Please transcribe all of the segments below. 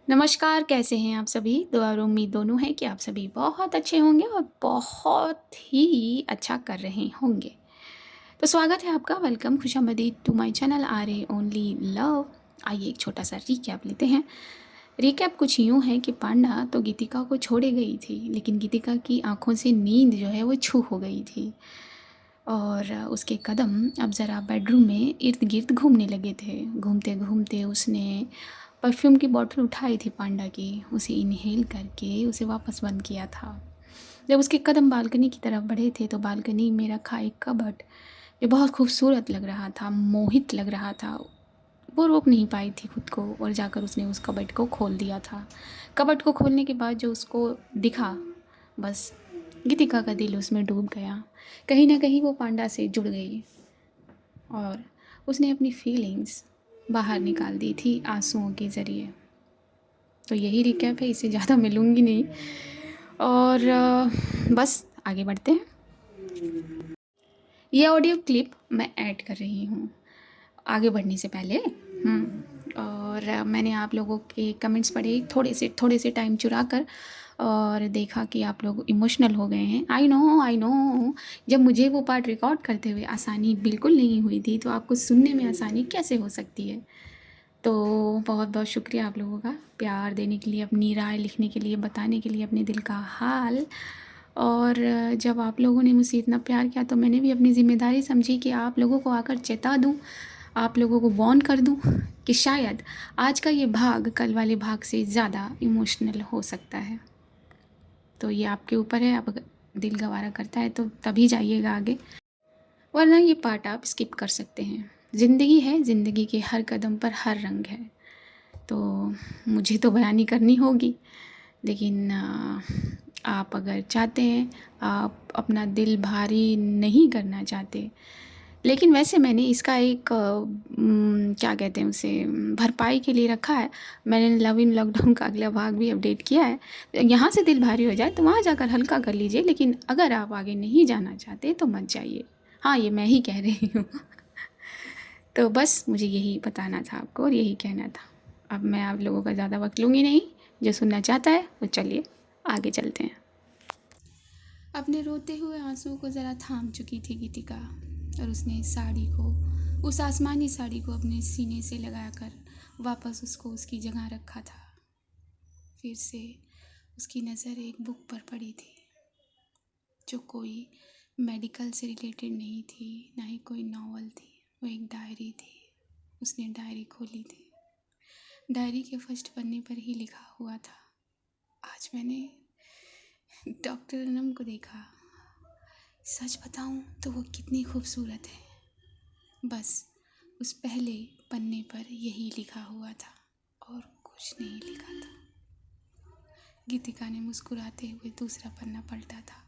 नमस्कार, कैसे हैं आप सभी? दुआ और उम्मीद दोनों है कि आप सभी बहुत अच्छे होंगे और बहुत ही अच्छा कर रहे होंगे। तो स्वागत है आपका, वेलकम, खुशामदीद to my channel RA only love. आइए एक छोटा-सा रिकैप लेते हैं। रिकैप कुछ यूँ है कि पांडा तो गीतिका को छोड़े गई थी, लेकिन गीतिका की आँखों से नींद जो है वो छू हो गई थी और उसके कदम अब ज़रा बेडरूम में इर्द-गिर्द घूमने लगे थे। घूमते-घूमते उसने परफ्यूम की बॉटल उठाई थी पांडा की, उसे इन्हेल करके उसे वापस बंद किया था। जब उसके कदम बालकनी की तरफ बढ़े थे तो बालकनी में रखा एक कबर्ड जो बहुत खूबसूरत लग रहा था, मोहित लग रहा था, वो रोक नहीं पाई थी खुद को और जाकर उसने उस कबर्ड को खोल दिया था। कबर्ड को खोलने के बाद जो उसको दिखा, बस गीतिका का दिल उसमें डूब गया। कहीं न कहीं वो पांडा से जुड़ गई और उसने अपनी फीलिंग्स बाहर निकाल दी थी आँसुओं के ज़रिए। तो यही रिकैप है, इससे ज़्यादा मैं लूँगी नहीं और बस आगे बढ़ते हैं। ये ऑडियो क्लिप मैं ऐड कर रही हूँ आगे बढ़ने से पहले। और मैंने आप लोगों के कमेंट्स पढ़े थोड़े से टाइम चुरा कर और देखा कि आप लोग इमोशनल हो गए हैं। आई नो, जब मुझे वो पार्ट रिकॉर्ड करते हुए आसानी बिल्कुल नहीं हुई थी, तो आपको सुनने में आसानी कैसे हो सकती है? तो बहुत बहुत शुक्रिया आप लोगों का प्यार देने के लिए, अपनी राय लिखने के लिए, बताने के लिए अपने दिल का हाल। और जब आप लोगों ने मुझसे इतना प्यार किया तो मैंने भी अपनी ज़िम्मेदारी समझी कि आप लोगों को आकर चेता दूँ, आप लोगों को वार्न कर दूँ कि शायद आज का ये भाग कल वाले भाग से ज़्यादा इमोशनल हो सकता है। तो ये आपके ऊपर है, आप अगर दिल गवारा करता है तो तभी जाइएगा आगे, वरना ये पार्ट आप स्किप कर सकते हैं। ज़िंदगी है, ज़िंदगी के हर कदम पर हर रंग है। तो मुझे तो बयानी करनी होगी, लेकिन आप अगर चाहते हैं, आप अपना दिल भारी नहीं करना चाहते, लेकिन वैसे मैंने इसका एक क्या कहते हैं उसे, भरपाई के लिए रखा है। मैंने लव इन लॉकडाउन का अगला भाग भी अपडेट किया है। यहाँ से दिल भारी हो जाए तो वहाँ जाकर हल्का कर लीजिए, लेकिन अगर आप आगे नहीं जाना चाहते तो मत जाइए। हाँ, ये मैं ही कह रही हूँ। तो बस मुझे यही बताना था आपको और यही कहना था। अब मैं आप लोगों का ज़्यादा वक्त लूँगी नहीं, जो सुनना चाहता है वो चलिए आगे चलते हैं। अपने रोते हुए आंसुओं को ज़रा थाम चुकी थी गीतिका और उसने साड़ी को, उस आसमानी साड़ी को अपने सीने से लगाकर वापस उसको उसकी जगह रखा था। फिर से उसकी नज़र एक बुक पर पड़ी थी जो कोई मेडिकल से रिलेटेड नहीं थी, ना ही कोई नॉवल थी। वो एक डायरी थी। उसने डायरी खोली थी। डायरी के फर्स्ट पन्ने पर ही लिखा हुआ था, आज मैंने डॉक्टर अनम को देखा। सच बताऊं तो वो कितनी खूबसूरत है। बस उस पहले पन्ने पर यही लिखा हुआ था और कुछ नहीं लिखा था। गीतिका ने मुस्कुराते हुए दूसरा पन्ना पलटा था।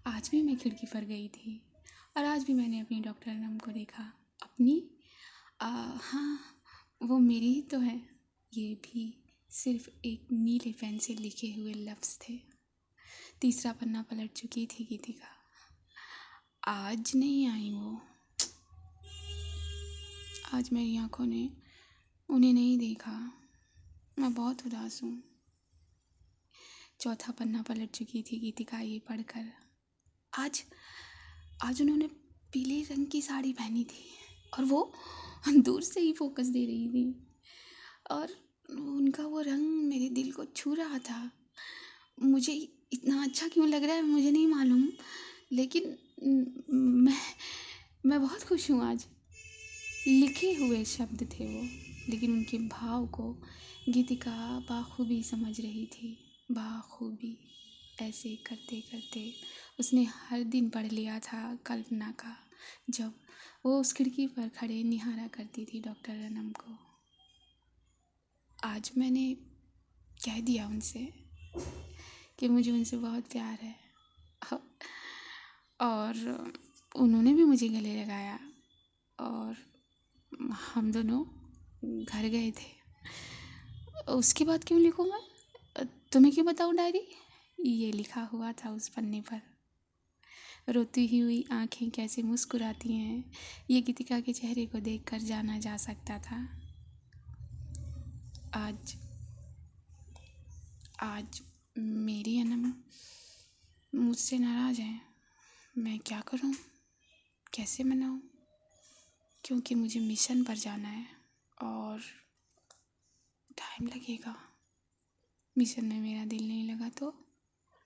आज भी मैं खिड़की पर गई थी और आज भी मैंने अपनी डॉक्टर अनम को देखा। अपनी हाँ, वो मेरी ही तो है। ये भी सिर्फ एक नीले पेन से लिखे हुए लफ्ज़ थे। तीसरा पन्ना पलट चुकी थी गीतिका। आज नहीं आई वो। आज मेरी आंखों ने उन्हें नहीं देखा। मैं बहुत उदास हूँ। चौथा पन्ना पलट चुकी थी गीतिका ये पढ़कर। आज आज उन्होंने पीले रंग की साड़ी पहनी थी और वो दूर से ही फोकस दे रही थी और उनका वो रंग मेरे दिल को छू रहा था। मुझे इतना अच्छा क्यों लग रहा है मुझे नहीं मालूम, लेकिन मैं मैं बहुत खुश हूँ आज। लिखे हुए शब्द थे वो, लेकिन उनके भाव को गीतिका बाखूबी समझ रही थी। बाखूबी। ऐसे करते करते उसने हर दिन पढ़ लिया था कल्पना का, जब वो उस खिड़की पर खड़े निहारा करती थी डॉक्टर अनम को। आज मैंने कह दिया उनसे कि मुझे उनसे बहुत प्यार है और उन्होंने भी मुझे गले लगाया और हम दोनों घर गए थे। उसके बाद क्यों लिखूँ मैं, तुम्हें क्यों बताऊँ डायरी? ये लिखा हुआ था उस पन्ने पर। रोती हुई आंखें कैसे मुस्कुराती हैं, ये गीतिका के चेहरे को देखकर जाना जा सकता था। आज आज मेरी अनम मुझसे नाराज़ है। मैं क्या करूं, कैसे मनाऊं? क्योंकि मुझे मिशन पर जाना है और टाइम लगेगा। मिशन में मेरा दिल नहीं लगा तो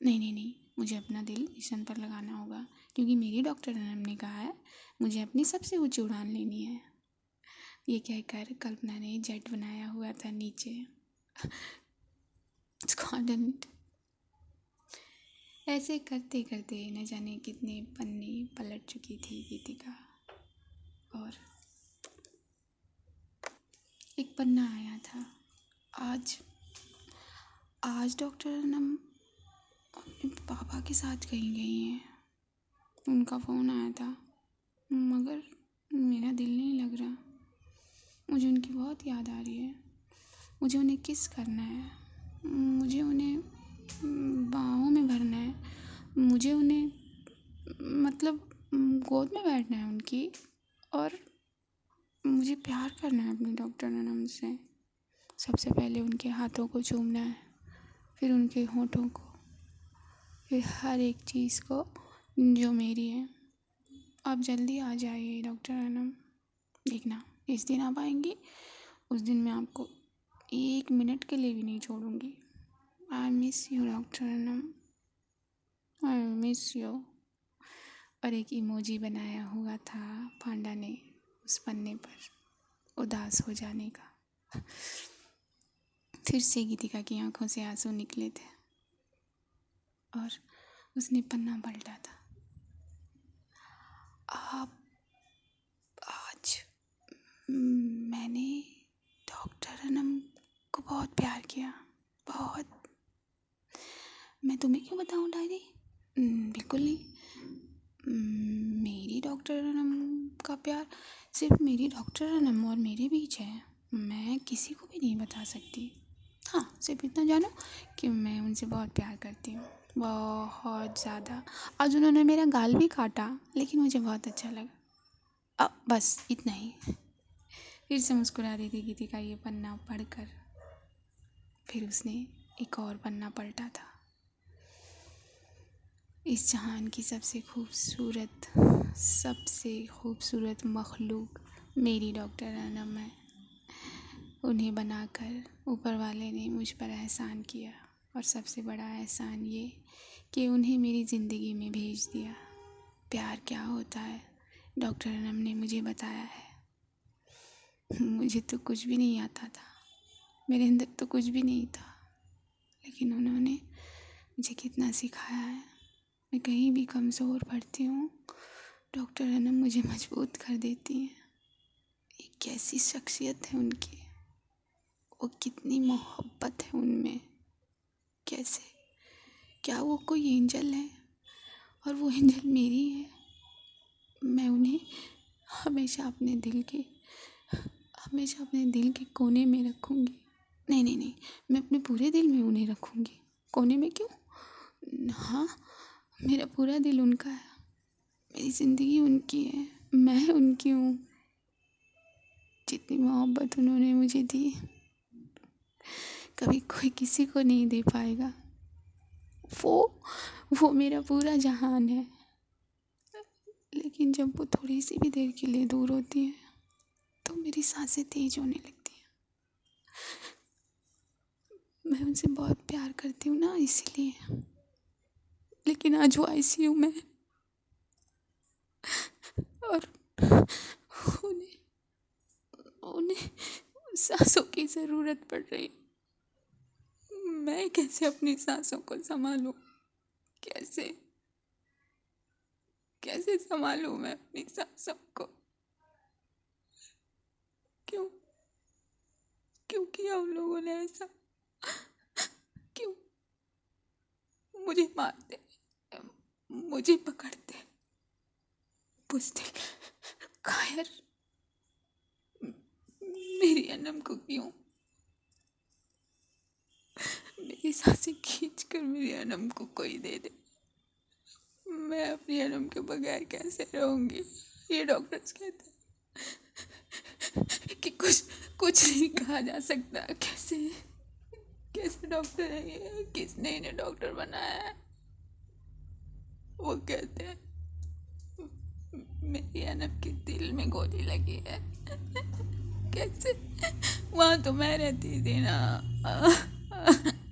नहीं, मुझे अपना दिल मिशन पर लगाना होगा, क्योंकि मेरी डॉक्टर अनम ने कहा है मुझे अपनी सबसे ऊंची उड़ान लेनी है। ये कहकर कल्पना ने जेट बनाया हुआ था नीचे। ऐसे करते करते न जाने कितने पन्ने पलट चुकी थी गीतिका। और एक पन्ना आया था। आज डॉक्टर अनम अपने पापा के साथ कहीं गई हैं। उनका फ़ोन आया था, मगर मेरा दिल नहीं लग रहा। मुझे उनकी बहुत याद आ रही है। मुझे उन्हें किस करना है, मुझे उन्हें बाहों में भरना है, मुझे उन्हें मतलब गोद में बैठना है उनकी, और मुझे प्यार करना है अपने डॉक्टर अनम से। सबसे पहले उनके हाथों को चूमना है, फिर उनके होठों को, फिर हर एक चीज़ को जो मेरी है। आप जल्दी आ जाइए डॉक्टर अनम। देखना, इस दिन आप आएंगी, उस दिन मैं आपको 1 मिनट के लिए भी नहीं छोड़ूंगी। I miss you doctor Anam, I miss you. और एक इमोजी बनाया हुआ था पांडा ने उस पन्ने पर उदास हो जाने का। फिर से गीतिका की आंखों से आंसू निकले थे और उसने पन्ना पलटा था। आप आज मैंने डॉक्टर अनम को बहुत प्यार किया, बहुत। मैं तुम्हें क्यों बताऊं डायरी? बिल्कुल नहीं। मेरी डॉक्टर अनम का प्यार सिर्फ मेरी डॉक्टर अनम और मेरे बीच है। मैं किसी को भी नहीं बता सकती। हाँ, सिर्फ इतना जानो कि मैं उनसे बहुत प्यार करती हूँ, बहुत ज़्यादा। आज उन्होंने मेरा गाल भी काटा, लेकिन मुझे बहुत अच्छा लगा। अब बस इतना ही। फिर से मुस्कुरा रही थी गीतिका ये पन्ना पढ़कर। फिर उसने एक और पन्ना पलटा था। इस जहान की सबसे खूबसूरत मखलूक मेरी डॉक्टर अनम है। उन्हें बनाकर ऊपर वाले ने मुझ पर एहसान किया, और सबसे बड़ा एहसान ये कि उन्हें मेरी ज़िंदगी में भेज दिया। प्यार क्या होता है डॉक्टर अनम ने मुझे बताया है। मुझे तो कुछ भी नहीं आता था, मेरे अंदर तो कुछ भी नहीं था, लेकिन उन्होंने मुझे कितना सिखाया है। मैं कहीं भी कमज़ोर पड़ती हूँ, डॉक्टर अनम मुझे मजबूत कर देती हैं। एक कैसी शख्सियत है उनकी, वो कितनी मोहब्बत है उनमें। कैसे, क्या वो कोई एंजल है और वो एंजल मेरी है? मैं उन्हें हमेशा अपने दिल के कोने में रखूँगी। नहीं, मैं अपने पूरे दिल में उन्हें रखूँगी। कोने में क्यों? हाँ, मेरा पूरा दिल उनका है, मेरी ज़िंदगी उनकी है, मैं उनकी हूँ। जितनी मोहब्बत उन्होंने मुझे दी, कभी कोई किसी को नहीं दे पाएगा। वो मेरा पूरा जहान है। लेकिन जब वो थोड़ी सी भी देर के लिए दूर होती है तो मेरी सांसें तेज होने लगती हैं। मैं उनसे बहुत प्यार करती हूँ ना, इसलिए। लेकिन आज वो आईसीयू में है और उन्हें उन्हें सांसों की ज़रूरत पड़ रही। मैं कैसे अपनी सांसों को संभालूं? कैसे कैसे संभालूं मैं अपनी सांसों को? क्यों क्यों किया उन लोगों ने ऐसा? क्यों मुझे मारते, मुझे पकड़ते, पूछते कायर मेरी अनम को क्यों? मेरी सांसें खींच कर मेरी अनम को कोई दे दे। मैं अपनी अनम के बगैर कैसे रहूंगी? ये डॉक्टर्स कहते हैं कि कुछ कुछ नहीं कहा जा सकता। कैसे कैसे डॉक्टर है ये, किसने इन्हें डॉक्टर बनाया है? वो कहते हैं मेरी अनब के दिल में गोली लगी है। कैसे? वहाँ तो मैं रहती थी ना,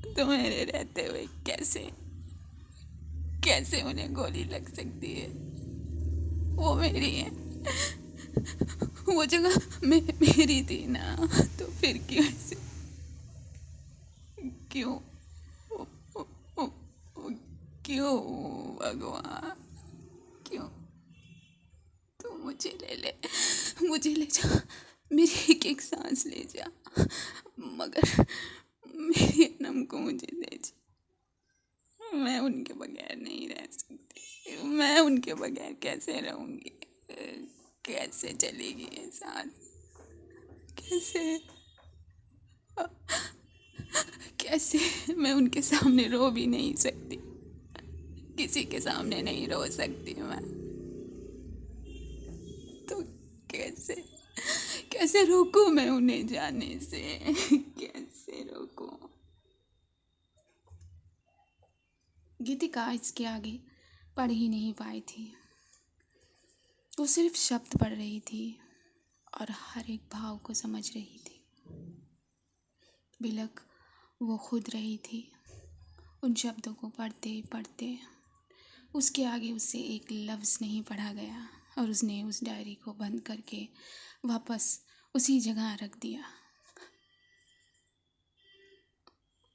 तो मेरे रहते हुए कैसे कैसे उन्हें गोली लग सकती है? वो मेरी है, वो जगह मेरी थी ना, तो फिर क्यों ऐसे? क्यों? क्यों भगवान, क्यों? तू मुझे ले जा, मेरी एक एक सांस ले जा, मगर मेरी अनम को मुझे दे जा। मैं उनके बगैर नहीं रह सकती, मैं उनके बगैर कैसे रहूँगी? कैसे चलेगी ये सांस? कैसे? कैसे? मैं उनके सामने रो भी नहीं सकती, किसी के सामने नहीं रो सकती मैं, तो कैसे कैसे रोकूं मैं उन्हें जाने से? कैसे रोकूं? गीतिका इसके आगे पढ़ ही नहीं पाई थी। वो सिर्फ शब्द पढ़ रही थी और हर एक भाव को समझ रही थी। बिलक वो खुद रही थी उन शब्दों को पढ़ते पढ़ते। उसके आगे उससे एक लफ्ज़ नहीं पढ़ा गया और उसने उस डायरी को बंद करके वापस उसी जगह रख दिया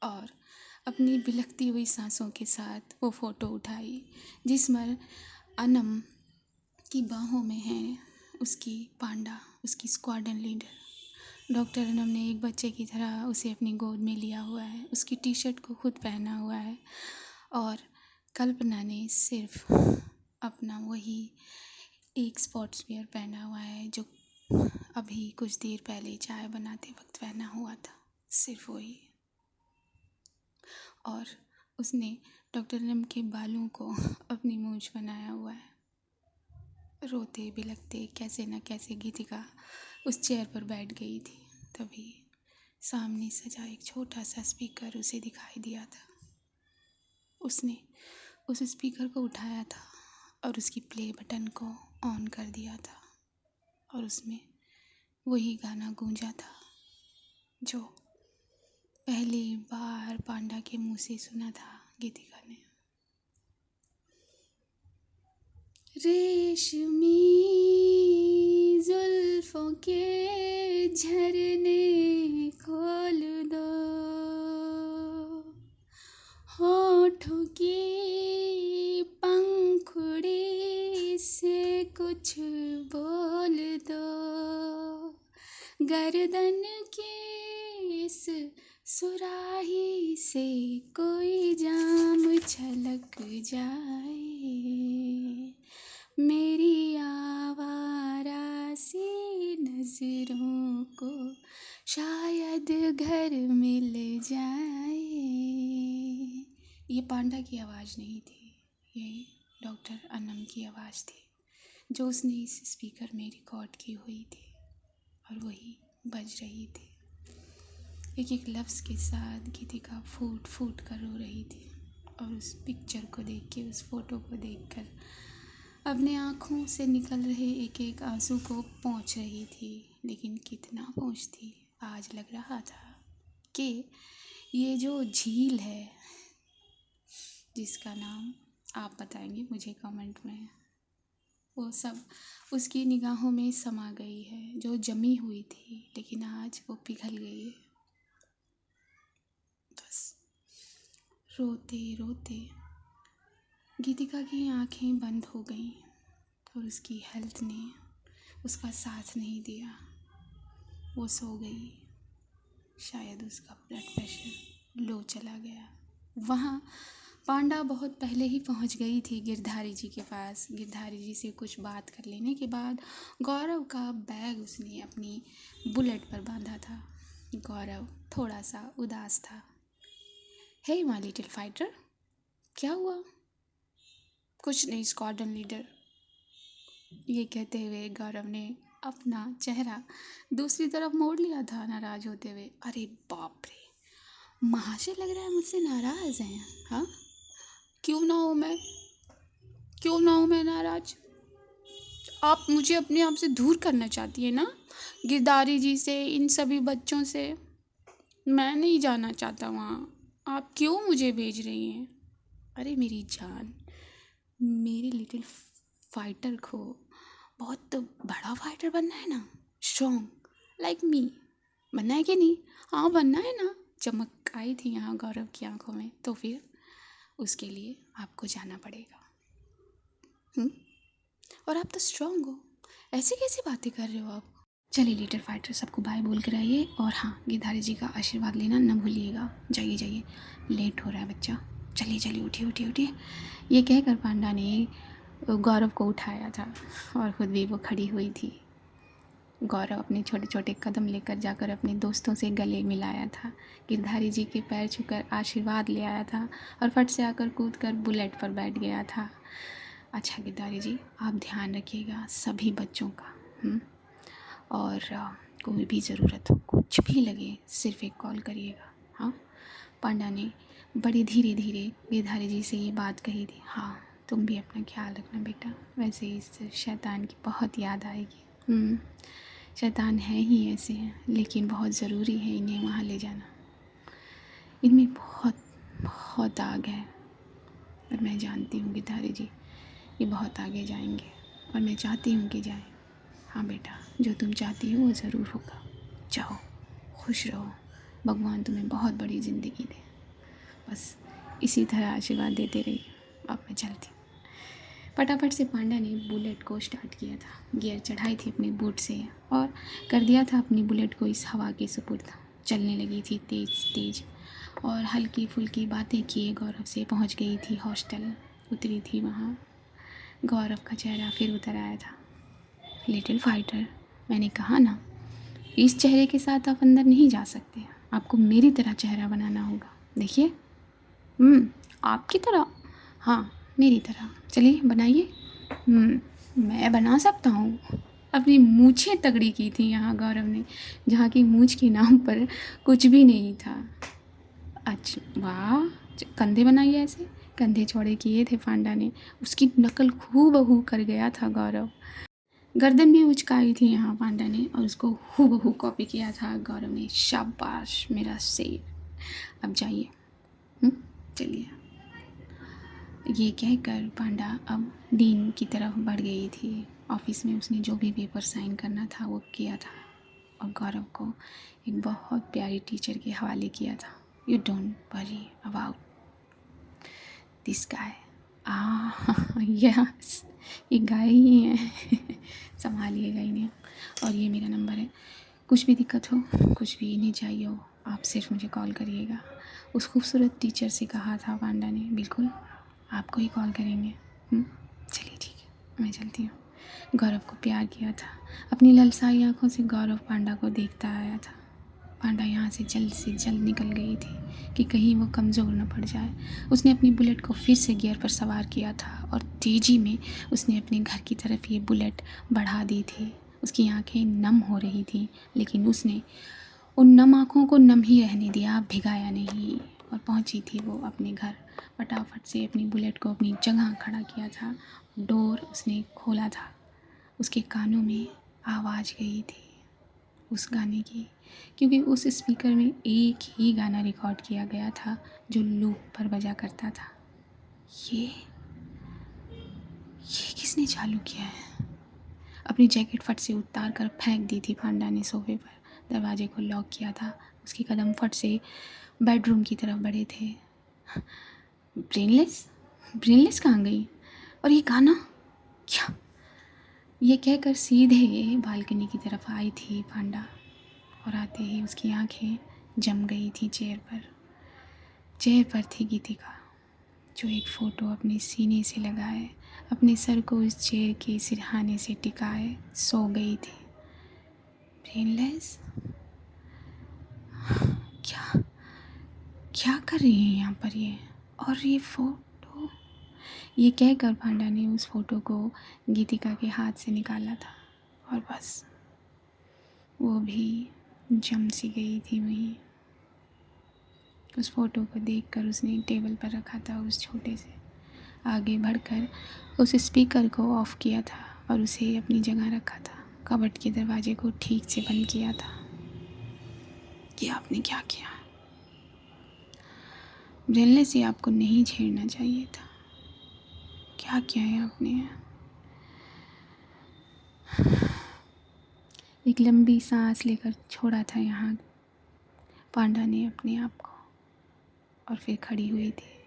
और अपनी बिलखती हुई सांसों के साथ वो फ़ोटो उठाई जिसमें अनम की बाहों में है उसकी पांडा, उसकी स्क्वाड्रन लीडर। डॉक्टर अनम ने एक बच्चे की तरह उसे अपनी गोद में लिया हुआ है, उसकी टी शर्ट को खुद पहना हुआ है और कल्पना ने सिर्फ अपना वही एक स्पोर्ट्स वियर पहना हुआ है जो अभी कुछ देर पहले चाय बनाते वक्त पहना हुआ था, सिर्फ वही। और उसने डॉक्टर अनम के बालों को अपनी मूंछ बनाया हुआ है। रोते बिलखते कैसे न कैसे गीतिका उस चेयर पर बैठ गई थी। तभी सामने सजा एक छोटा सा स्पीकर उसे दिखाई दिया था। उसने उस स्पीकर को उठाया था और उसकी प्ले बटन को ऑन कर दिया था और उसमें वही गाना गूंजा था जो पहली बार पांडा के मुंह से सुना था गीतिका ने। रेशमी जुल्फों के झरने खोल दो, होठों की पंखुड़ी से कुछ बोल दो, गर्दन की इस सुराही से कोई जाम छलक जाए, मेरी आवारा सी नजरों को शायद घर मिल जाए। ये पांडा की आवाज़ नहीं थी, ये डॉक्टर अनम की आवाज़ थी जो उसने इस स्पीकर में रिकॉर्ड की हुई थी और वही बज रही थी। एक एक लफ्ज़ के साथ गीतिका फूट फूट कर रो रही थी और उस पिक्चर को देख के, उस फ़ोटो को देखकर अपने आँखों से निकल रहे एक एक आंसू को पोंछ रही थी। लेकिन कितना पोंछती, आज लग रहा था कि ये जो झील है जिसका नाम आप बताएंगे मुझे कमेंट में, वो सब उसकी निगाहों में समा गई है, जो जमी हुई थी लेकिन आज वो पिघल गई है। बस रोते रोते गीतिका की आंखें बंद हो गईं और उसकी हेल्थ ने उसका साथ नहीं दिया, वो सो गई। शायद उसका ब्लड प्रेशर लो चला गया। वहाँ पांडा बहुत पहले ही पहुँच गई थी गिरधारी जी के पास। गिरधारी जी से कुछ बात कर लेने के बाद गौरव का बैग उसने अपनी बुलेट पर बांधा था। गौरव थोड़ा सा उदास था। हे माय लिटिल फाइटर, क्या हुआ? कुछ नहीं स्क्वाड्रन लीडर, ये कहते हुए गौरव ने अपना चेहरा दूसरी तरफ मोड़ लिया था नाराज होते हुए। अरे बाप रे, महाशय लग रहा है मुझसे नाराज़ हैं। हाँ, क्यों ना हूँ मैं, क्यों ना हूँ मैं नाराज़। आप मुझे अपने आप से दूर करना चाहती है ना, गिरधारी जी से, इन सभी बच्चों से। मैं नहीं जाना चाहता वहाँ। आप क्यों मुझे भेज रही हैं? अरे मेरी जान, मेरी लिटिल फाइटर को बहुत बड़ा फाइटर बनना है ना, स्ट्रॉन्ग लाइक मी बनना है कि नहीं? हाँ बनना है ना। चमक आई थी यहाँ गौरव की आंखों में, तो फिर उसके लिए आपको जाना पड़ेगा। हम्म? और आप तो स्ट्रॉन्ग हो, ऐसी कैसी बातें कर रहे हो आप? चलिए लिटिल फाइटर, सबको बाय बोल कर आइए, और हाँ गिरधारी जी का आशीर्वाद लेना न भूलिएगा। जाइए जाइए, लेट हो रहा है बच्चा। चलिए चलिए, उठिए उठिए उठिए। ये कहकर पांडा ने गौरव को उठाया था और खुद भी वो खड़ी हुई थी। गौरव अपने छोटे छोटे कदम लेकर जाकर अपने दोस्तों से गले मिलाया था, गिरधारी जी के पैर छूकर आशीर्वाद ले आया था और फट से आकर कूद कर बुलेट पर बैठ गया था। अच्छा गिरधारी जी, आप ध्यान रखिएगा सभी बच्चों का। और कोई भी ज़रूरत हो, कुछ भी लगे, सिर्फ एक कॉल करिएगा। हाँ, पांडा ने बड़ी धीरे धीरे गिरधारी जी से ये बात कही थी। हाँ, तुम भी अपना ख्याल रखना बेटा, वैसे इस शैतान की बहुत याद आएगी। शैतान है ही ऐसे हैं, लेकिन बहुत ज़रूरी है इन्हें वहाँ ले जाना। इनमें बहुत बहुत आग है, और मैं जानती हूँ गिरधारी जी, ये बहुत आगे जाएंगे, और मैं चाहती हूँ कि जाएं। हाँ बेटा, जो तुम चाहती हो वो ज़रूर होगा। जाओ, खुश रहो, भगवान तुम्हें बहुत बड़ी ज़िंदगी दे। बस इसी तरह आशीर्वाद देते रहिए। अब मैं चलती हूँ। फटाफट से पांडा ने बुलेट को स्टार्ट किया था, गियर चढ़ाई थी अपने बूट से, और कर दिया था अपनी बुलेट को इस हवा के सुपुर्द। चलने लगी थी तेज तेज, और हल्की फुल्की बातें किए गौरव से पहुंच गई थी हॉस्टल। उतरी थी वहाँ, गौरव का चेहरा फिर उतर आया था। लिटिल फाइटर, मैंने कहा ना, इस चेहरे के साथ आप अंदर नहीं जा सकते, आपको मेरी तरह चेहरा बनाना होगा। देखिए, आपकी तरह? हाँ, मेरी तरह। चलिए बनाइए। मैं बना सकता हूँ। अपनी मूछें तगड़ी की थी यहाँ गौरव ने, जहाँ की मूछ के नाम पर कुछ भी नहीं था। अच्छा वाह, कंधे बनाइए ऐसे। कंधे चौड़े किए थे पांडा ने, उसकी नकल हूबहू कर गया था गौरव। गर्दन भी उचकाई थी यहाँ पांडा ने, और उसको हूबहू कॉपी किया था गौरव ने। शाबाश मेरा शेर। अब जाइए। चलिए। ये कहकर पांडा अब डीन की तरफ बढ़ गई थी। ऑफिस में उसने जो भी पेपर साइन करना था वो किया था, और गौरव को एक बहुत प्यारी टीचर के हवाले किया था। You don't worry about this guy. Yes, ये गाय ही है। संभालिएगा इन्हें, और ये मेरा नंबर है। कुछ भी दिक्कत हो, कुछ भी नहीं चाहिए हो, आप सिर्फ मुझे कॉल करिएगा। उस खूबसूरत टीचर से कहा था पांडा ने। बिल्कुल आपको ही कॉल करेंगे। चलिए ठीक है, मैं चलती हूँ। गौरव को प्यार किया था। अपनी ललसाई आँखों से गौरव पांडा को देखता आया था। पांडा यहाँ से जल्द निकल गई थी कि कहीं वो कमज़ोर न पड़ जाए। उसने अपनी बुलेट को फिर से गियर पर सवार किया था, और तेज़ी में उसने अपने घर की तरफ ये बुलेट बढ़ा दी थी। उसकी आंखें नम हो रही थी, लेकिन उसने उन नम आँखों को नम ही रहने दिया, भिगाया नहीं, और पहुंची थी वो अपने घर। फटाफट से अपनी बुलेट को अपनी जगह खड़ा किया था, डोर उसने खोला था। उसके कानों में आवाज़ गई थी उस गाने की, क्योंकि उस स्पीकर में एक ही गाना रिकॉर्ड किया गया था जो लूप पर बजा करता था। ये किसने चालू किया है? अपनी जैकेट फट से उतार कर फेंक दी थी पांडा ने सोफे पर। दरवाजे को लॉक किया था। उसके कदम फट से बेडरूम की तरफ बढ़े थे। ब्रेनलेस, ब्रेनलेस कहाँ गई? और ये गाना क्या? ये कहकर सीधे बालकनी की तरफ आई थी पांडा, और आते ही उसकी आंखें जम गई थी चेयर पर। चेयर पर थी गीतिका, जो एक फ़ोटो अपने सीने से लगाए, अपने सर को उस चेयर के सिरहाने से टिकाए सो गई थी। ब्रेनलेस? क्या क्या कर रही है यहाँ पर ये? और ये फ़ोटो? ये कहकर पांडा ने उस फ़ोटो को गीतिका के हाथ से निकाला था, और बस वो भी जम सी गई थी वहीं। उस फ़ोटो को देखकर उसने टेबल पर रखा था उस छोटे से आगे बढ़कर उस स्पीकर को ऑफ़ किया था और उसे अपनी जगह रखा था। कबर्ड के दरवाजे को ठीक से बंद किया था। कि आपने क्या किया? ब्रेनलेस से आपको नहीं छेड़ना चाहिए था। क्या किया है आपने? एक लंबी सांस लेकर छोड़ा था यहाँ पांडा ने अपने आप को और फिर खड़ी हुई थी।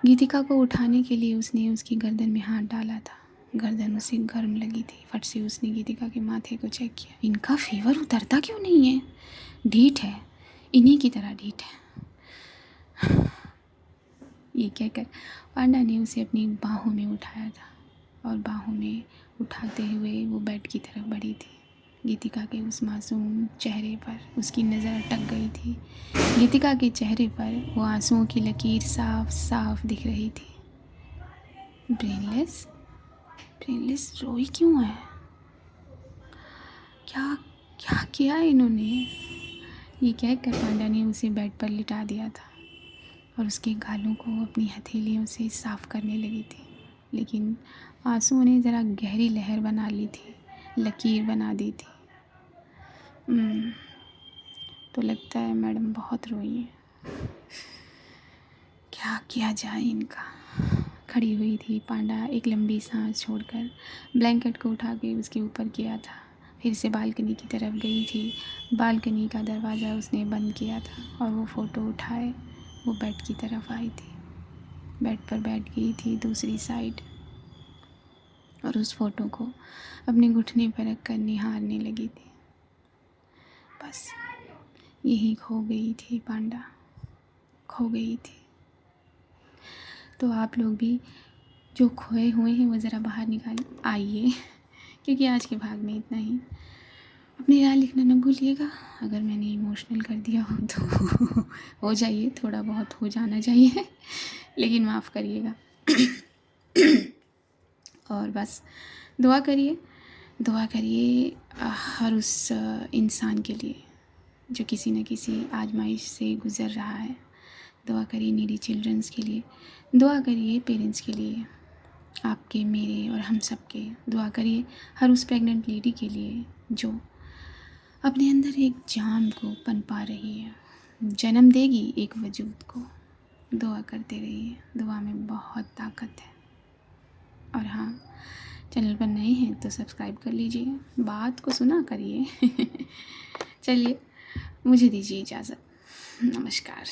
गीतिका को उठाने के लिए उसने उसकी गर्दन में हाथ डाला था। गर्दन उसे गर्म लगी थी। फट से उसने गीतिका के माथे को चेक किया। इनका फीवर उतरता क्यों नहीं है? ढीठ है, इन्हीं की तरह ढीठ है। ये कहकर पांडा ने उसे अपनी बाहों में उठाया था और बाहों में उठाते हुए वो बेड की तरफ बढ़ी थी। गीतिका के उस मासूम चेहरे पर उसकी नज़र अटक गई थी। गीतिका के चेहरे पर वो आंसुओं की लकीर साफ साफ दिख रही थी। ब्रेनलेस ब्रेनलेस रोई क्यों है? क्या क्या किया इन्होंने? ये कहकर पांडा ने उसे बेड पर लिटा दिया था और उसके गालों को अपनी हथेलियों से साफ करने लगी थी। लेकिन आंसुओं ने ज़रा गहरी लहर बना ली थी, लकीर बना दी थी। तो लगता है मैडम बहुत रोई है। क्या किया जाए इनका? खड़ी हुई थी पांडा एक लंबी सांस छोड़कर ब्लैंकेट को उठा के उसके ऊपर किया था। फिर से बालकनी की तरफ गई थी। बालकनी का दरवाज़ा उसने बंद किया था और वो फ़ोटो उठाए वो बेड की तरफ आई थी। बेड पर बैठ गई थी दूसरी साइड और उस फ़ोटो को अपने घुटने पर रख कर निहारने लगी थी। बस यही खो गई थी पांडा, खो गई थी। तो आप लोग भी जो खोए हुए हैं वो ज़रा बाहर निकाल आइए क्योंकि आज के भाग में इतना ही। अपनी राय लिखना न भूलिएगा। अगर मैंने इमोशनल कर दिया हो तो हो जाइए, थोड़ा बहुत हो जाना चाहिए लेकिन माफ़ करिएगा। और बस दुआ करिए, दुआ करिए हर उस इंसान के लिए जो किसी न किसी आजमाइश से गुज़र रहा है। दुआ करिए नीडी चिल्ड्रंस के लिए, दुआ करिए पेरेंट्स के लिए, आपके, मेरे और हम सब के। दुआ करिए हर उस प्रेग्नेंट लेडी के लिए जो अपने अंदर एक जान को पनपा रही है, जन्म देगी एक वजूद को। दुआ करते रहिए, दुआ में बहुत ताकत है। और हाँ, चैनल पर नए हैं तो सब्सक्राइब कर लीजिए, बात को सुना करिए। चलिए मुझे दीजिए इजाज़त। नमस्कार।